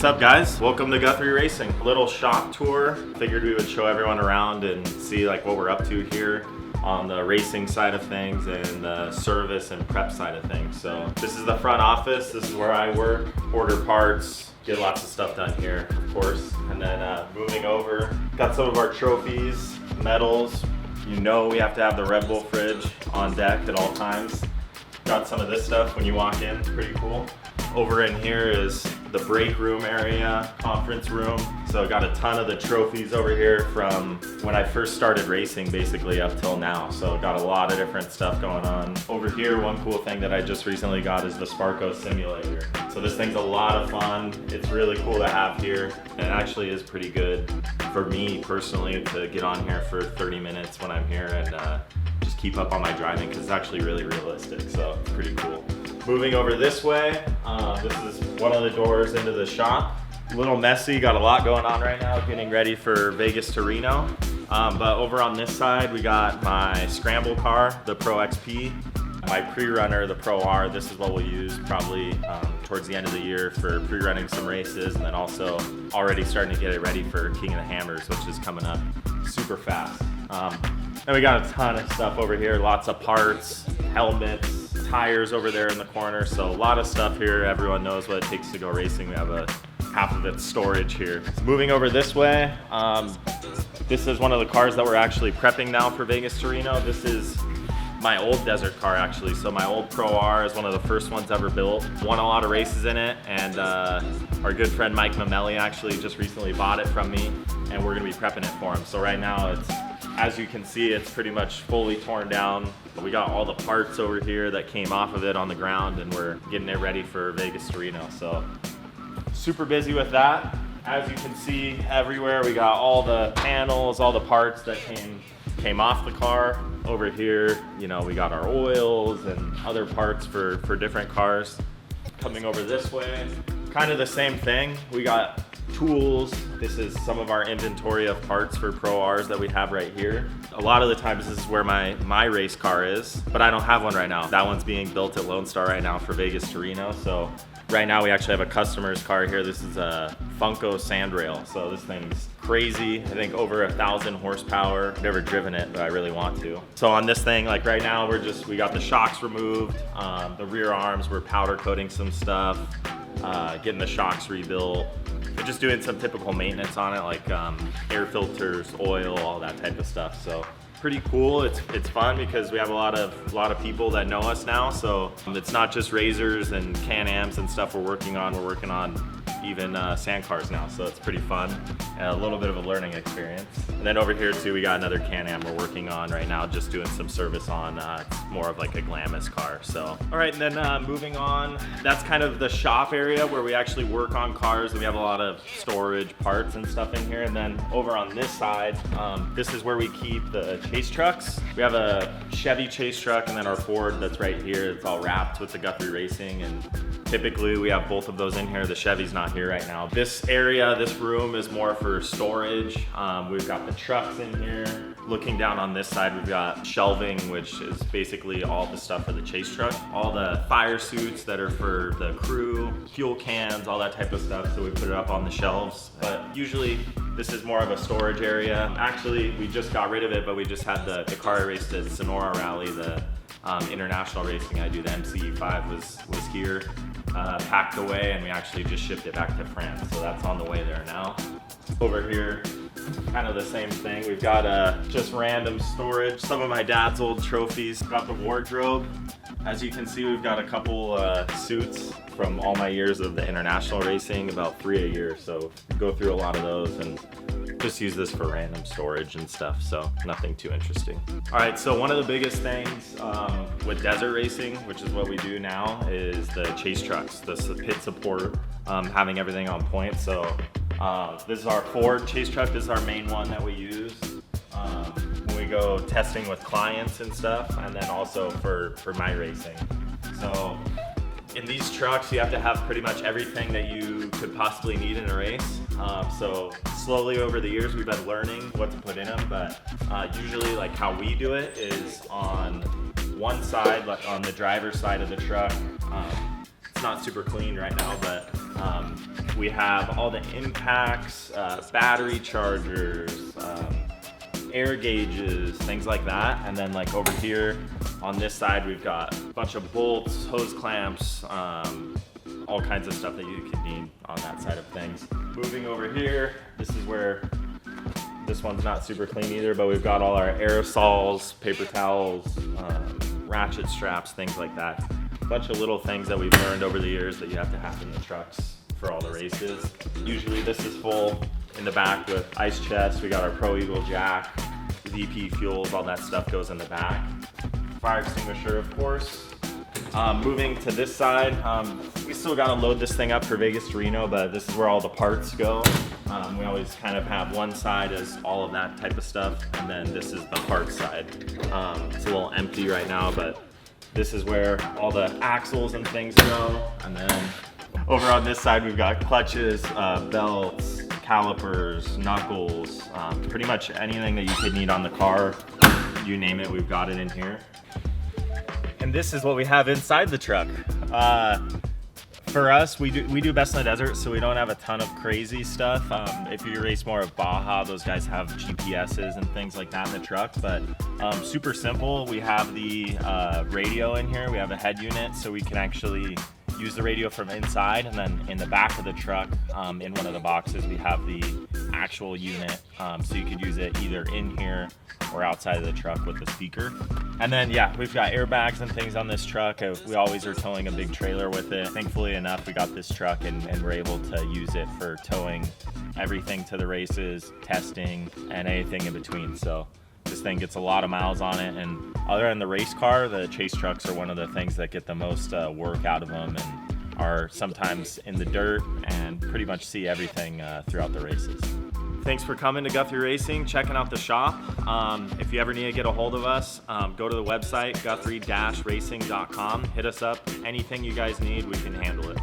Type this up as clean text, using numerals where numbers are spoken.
up, guys? Welcome to Guthrie Racing. A little shop tour. Figured we would show everyone around and see like what we're up to here on the racing side of things and the service and prep side of things. So this is the front office. This is where I work, order parts, get lots of stuff done here, of course. And then moving over, got some of our trophies, medals. You know we have to have the Red Bull fridge on deck at all times. Got some of this stuff when you walk in, pretty cool. Over in here is the break room area, conference room. So got a ton of the trophies over here from when I first started racing, basically up till now. So got a lot of different stuff going on. Over here, one cool thing that I just recently got is the Sparko simulator. So this thing's a lot of fun. It's really cool to have here. And it actually is pretty good for me personally to get on here for 30 minutes when I'm here and just keep up on my driving because it's actually really realistic. So it's pretty cool. Moving over this way, this is one of the doors into the shop. A little messy, got a lot going on right now, getting ready for Vegas to Reno. But over on this side, we got my scramble car, the Pro XP, my pre-runner, the Pro R. This is what we'll use probably towards the end of the year for pre-running some races, and then also already starting to get it ready for King of the Hammers, which is coming up super fast. And we got a ton of stuff over here, lots of parts, helmets, tires over there in the corner, so a lot of stuff here. Everyone knows what it takes to go racing. We have half of its storage here. Moving over this way, this is one of the cars that we're actually prepping now for Vegas to Reno. This is my old desert car actually. So my old Pro R is one of the first ones ever built. Won a lot of races in it, and our good friend Mike Mamelli actually just recently bought it from me, and we're gonna be prepping it for him. So right now it's, as you can see, it's pretty much fully torn down. We got all the parts over here that came off of it on the ground, and we're getting it ready for Vegas to Reno. So super busy with that. As you can see everywhere, we got all the panels, all the parts that came off the car. Over here, you know, we got our oils and other parts for different cars. Coming over this way, kind of the same thing. We got tools. This is some of our inventory of parts for Pro Rs that we have right here. A lot of the times this is where my race car is, but I don't have one right now. That one's being built at Lone Star right now for Vegas to Reno. So right now we actually have a customer's car here. This is a Funko sandrail. So this thing's crazy. I think over 1,000 horsepower. I've never driven it, but I really want to. So on this thing, like right now, we got the shocks removed. The rear arms, we're powder coating some stuff, getting the shocks rebuilt. We're just doing some typical maintenance on it, like air filters, oil, all that type of stuff. So pretty cool. It's fun because we have a lot of people that know us now. So it's not just razors and Can-Ams and stuff we're working on. We're working on even sand cars now. So it's pretty fun and a little bit of a learning experience. And then over here too, we got another Can-Am we're working on right now, just doing some service on. It's more of like a Glamis car. So all right, and then moving on, that's kind of the shop area where we actually work on cars. We have a lot of storage, parts and stuff in here. And then over on this side, this is where we keep the chase trucks. We have a Chevy chase truck and then our Ford that's right here. It's all wrapped with the Guthrie Racing, and typically we have both of those in here. The Chevy's not here right now. This area, this room is more for storage. We've got the trucks in here. Looking down on this side, we've got shelving, which is basically all the stuff for the chase truck. All the fire suits that are for the crew, fuel cans, all that type of stuff. So we put it up on the shelves. But usually this is more of a storage area. Actually, we just got rid of it, but we just had the car I raced at Sonora Rally, the international racing I do, the MCE5 was here, packed away, and we actually just shipped it back to France. So that's on the way there now. Over here, kind of the same thing. We've got just random storage. Some of my dad's old trophies. Got the wardrobe. As you can see, we've got a couple suits from all my years of the international racing, about 3 a year. So go through a lot of those and just use this for random storage and stuff. So nothing too interesting. All right, so one of the biggest things with desert racing, which is what we do now, is the chase trucks, the pit support, having everything on point. So this is our Ford chase truck. This is our main one that we use when we go testing with clients and stuff, and then also for my racing. So in these trucks, you have to have pretty much everything that you could possibly need in a race. So slowly over the years, we've been learning what to put in them, but usually like how we do it is on one side, like on the driver's side of the truck. It's not super clean right now, but We have all the impacts, battery chargers, air gauges, things like that. And then like over here on this side, we've got a bunch of bolts, hose clamps, all kinds of stuff that you could need on that side of things. Moving over here, this is where, this one's not super clean either, but we've got all our aerosols, paper towels, ratchet straps, things like that. A bunch of little things that we've learned over the years that you have to have in the trucks for all the races. Usually this is full in the back with ice chest. We got our Pro Eagle jack, VP fuels, all that stuff goes in the back. Fire extinguisher, of course. Moving to this side, we still gotta load this thing up for Vegas to Reno, but this is where all the parts go. We always kind of have one side as all of that type of stuff, and then this is the parts side. It's a little empty right now, but this is where all the axles and things go. And then over on this side, we've got clutches, belts, calipers, knuckles, pretty much anything that you could need on the car. You name it, we've got it in here. And this is what we have inside the truck. For us, we do best in the desert, so we don't have a ton of crazy stuff. If you race more of Baja, those guys have GPSs and things like that in the truck, but super simple. We have the radio in here. We have a head unit, so we can actually use the radio from inside, and then in the back of the truck, in one of the boxes, we have the actual unit, so you could use it either in here or outside of the truck with the speaker. And then yeah, we've got airbags and things on this truck. We always are towing a big trailer with it. Thankfully enough, we got this truck and we're able to use it for towing everything to the races, testing, and anything in between. So this thing gets a lot of miles on it, and other than the race car, the chase trucks are one of the things that get the most work out of them and are sometimes in the dirt and pretty much see everything throughout the races. Thanks for coming to Guthrie Racing, checking out the shop. If you ever need to get a hold of us, go to the website, guthrie-racing.com. Hit us up. Anything you guys need, we can handle it.